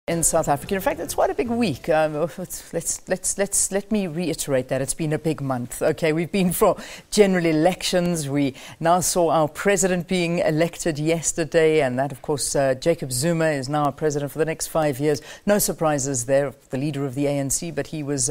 In South Africa. In fact, it's quite a big week. Let me reiterate that it's been a big month. Okay, we've been for general elections. We now saw our president being elected yesterday, and that, of course, Jacob Zuma is now our president for the next 5 years. No surprises there. The leader of the ANC, but he was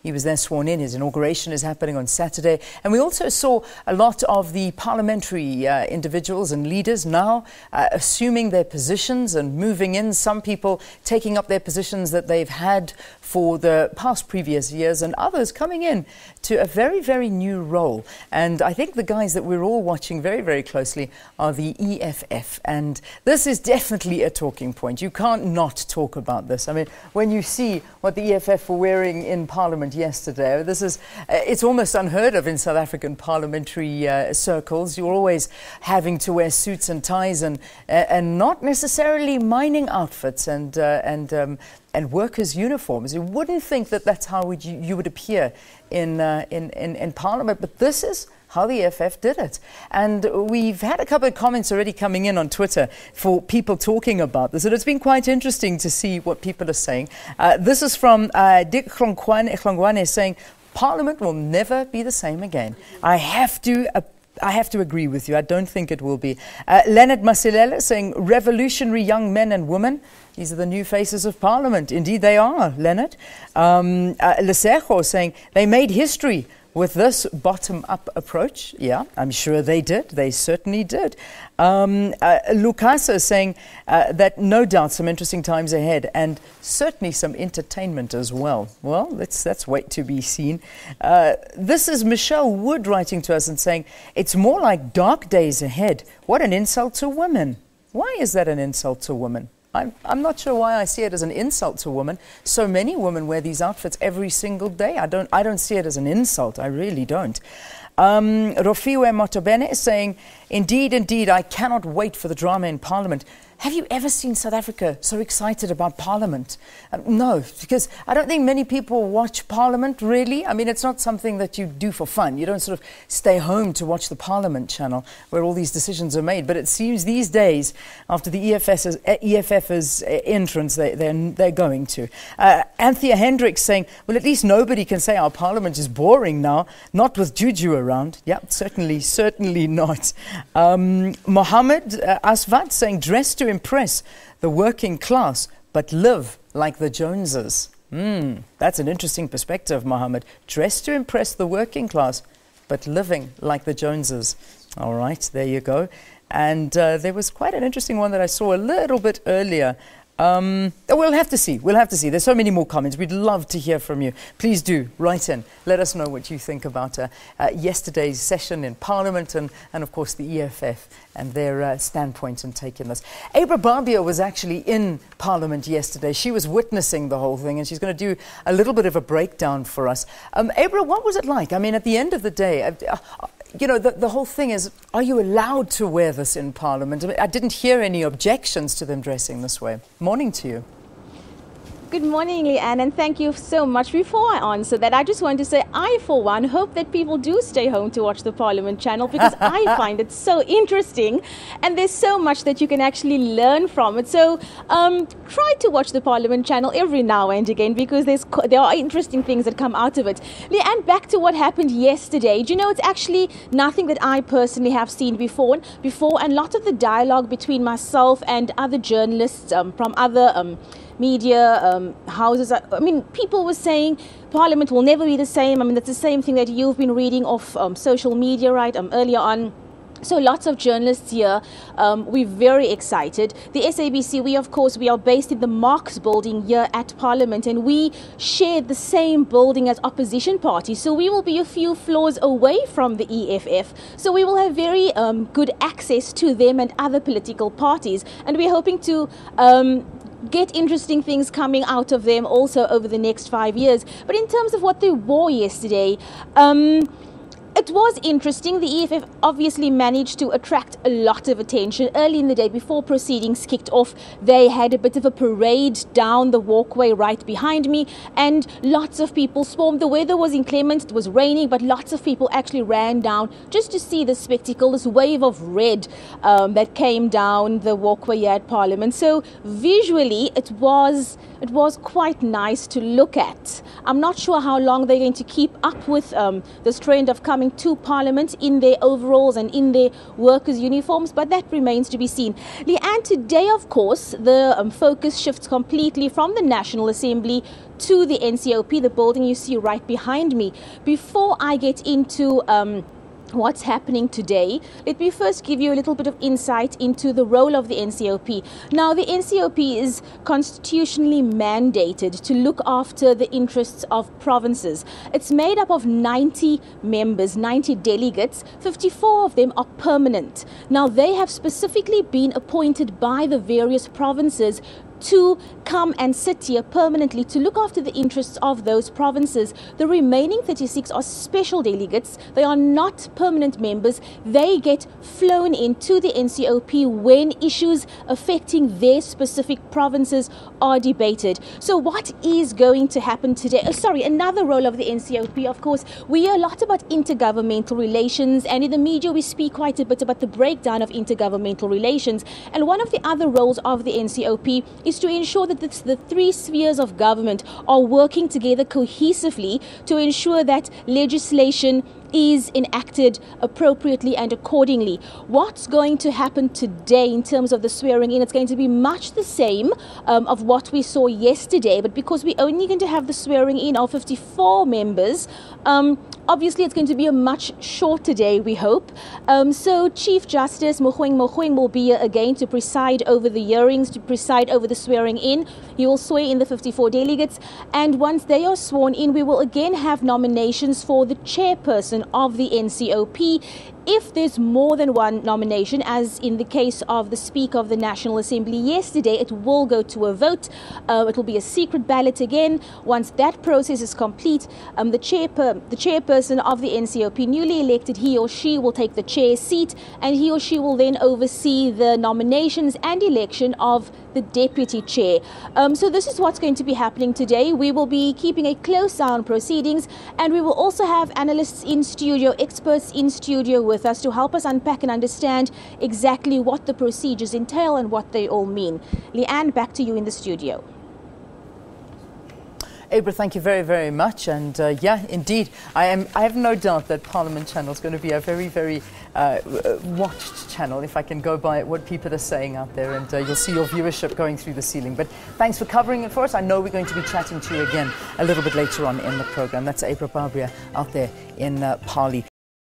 there sworn in. His inauguration is happening on Saturday, and we also saw a lot of the parliamentary individuals and leaders now assuming their positions and moving in. Some people taking up their positions that they've had for the past previous years, and others coming in to a very, very new role. And I think the guys that we're all watching very, very closely are the EFF. And this is definitely a talking point. You can't not talk about this. I mean, when you see what the EFF were wearing in Parliament yesterday, it's almost unheard of in South African parliamentary circles. You're always having to wear suits and ties and not necessarily mining outfits and workers' uniforms. You wouldn't think that that's how you would appear in Parliament, but this is how the EFF did it. And we've had a couple of comments already coming in on Twitter for people talking about this, and it's been quite interesting to see what people are saying. This is from Dick Hlongwane saying, Parliament will never be the same again. I have to agree with you. I don't think it will be. Leonard Masilela saying, revolutionary young men and women. These are the new faces of Parliament. Indeed, they are, Leonard. Lesego saying, they made history with this bottom-up approach. Yeah, I'm sure they did. They certainly did. Lukasa saying that no doubt some interesting times ahead and certainly some entertainment as well. Well, let's wait to be seen. This is Michelle Wood writing to us and saying, it's more like dark days ahead. What an insult to women. Why is that an insult to women? I'm not sure why I see it as an insult to women. So many women wear these outfits every single day. I don't see it as an insult. I really don't. Rofiwe Motobene is saying, indeed, I cannot wait for the drama in Parliament. Have you ever seen South Africa so excited about Parliament? No, because I don't think many people watch Parliament, really. I mean, it's not something that you do for fun. You don't sort of stay home to watch the Parliament channel where all these decisions are made. But it seems these days, after the EFF's entrance, they're going to. Anthea Hendricks saying, well, at least nobody can say our Parliament is boring now, not with Juju around. Yeah, certainly not. Mohammed Asvat saying, dress to impress the working class, but live like the Joneses. That's an interesting perspective, Mohammed. Dress to impress the working class, but living like the Joneses. All right, there you go. And there was quite an interesting one that I saw a little bit earlier. We'll have to see. There's so many more comments. We'd love to hear from you. Please do write in. Let us know what you think about yesterday's session in Parliament and of course, the EFF and their standpoint and take in this. Abra Barbier was actually in Parliament yesterday. She was witnessing the whole thing, and she's going to do a little bit of a breakdown for us. Abra, what was it like? I mean, at the end of the day, you know, the whole thing is, are you allowed to wear this in Parliament? I didn't hear any objections to them dressing this way. Morning to you. Good morning, Leanne, and thank you so much. Before I answer that, I just want to say I, for one, hope that people do stay home to watch the Parliament channel because I find it so interesting and there's so much that you can actually learn from it. So try to watch the Parliament channel every now and again because there are interesting things that come out of it. Leanne, back to what happened yesterday. Do you know, it's actually nothing that I personally have seen before, and lots of the dialogue between myself and other journalists from other media houses. I mean, people were saying Parliament will never be the same. I mean, that's the same thing that you've been reading off social media, right, earlier on. So lots of journalists here. We're very excited. The SABC, we are based in the Marx building here at Parliament, and we share the same building as opposition parties. So we will be a few floors away from the EFF. So we will have very good access to them and other political parties. And we're hoping to get interesting things coming out of them also over the next 5 years. But in terms of what they wore yesterday, It was interesting. The EFF obviously managed to attract a lot of attention. Early in the day, before proceedings kicked off, they had a bit of a parade down the walkway right behind me, and lots of people swarmed. The weather was inclement, it was raining, but lots of people actually ran down just to see the spectacle, this wave of red that came down the walkway here at Parliament. So visually, it was quite nice to look at. I'm not sure how long they're going to keep up with this trend of coming to Parliament in their overalls and in their workers' uniforms, but that remains to be seen. Leanne, today, of course, the focus shifts completely from the National Assembly to the NCOP, the building you see right behind me. Before I get into what's happening today, let me first give you a little bit of insight into the role of the NCOP. Now, the NCOP is constitutionally mandated to look after the interests of provinces. It's made up of 90 members, 90 delegates. 54 of them are permanent. Now, they have specifically been appointed by the various provinces to come and sit here permanently to look after the interests of those provinces. The remaining 36 are special delegates. They are not permanent members. They get flown into the NCOP when issues affecting their specific provinces are debated. So what is going to happen today? Another role of the NCOP, of course, we hear a lot about intergovernmental relations, and in the media we speak quite a bit about the breakdown of intergovernmental relations. And one of the other roles of the NCOP is to ensure that the three spheres of government are working together cohesively to ensure that legislation is enacted appropriately and accordingly. What's going to happen today in terms of the swearing in? It's going to be much the same of what we saw yesterday, but because we're only going to have the swearing in of 54 members, obviously it's going to be a much shorter day, we hope. So Chief Justice Mogoeng will be here again to preside over the hearings, to preside over the swearing in. He will swear in the 54 delegates, and once they are sworn in, we will again have nominations for the chairperson of the NCOP. If there's more than one nomination, as in the case of the Speaker of the National Assembly yesterday, it will go to a vote. It will be a secret ballot again. Once that process is complete, the chairperson of the NCOP, newly elected, he or she will take the chair seat, and he or she will then oversee the nominations and election of the deputy chair. So this is what's going to be happening today. We will be keeping a close eye on proceedings, and we will also have analysts in studio, experts in studio with us to help us unpack and understand exactly what the procedures entail and what they all mean. Leanne, back to you in the studio. Abra, thank you very, very much. And yeah, indeed, I have no doubt that Parliament Channel is going to be a very, very watched channel, if I can go by what people are saying out there. And you'll see your viewership going through the ceiling. But thanks for covering it for us. I know we're going to be chatting to you again a little bit later on in the program. That's Abra Barbier out there in Pali.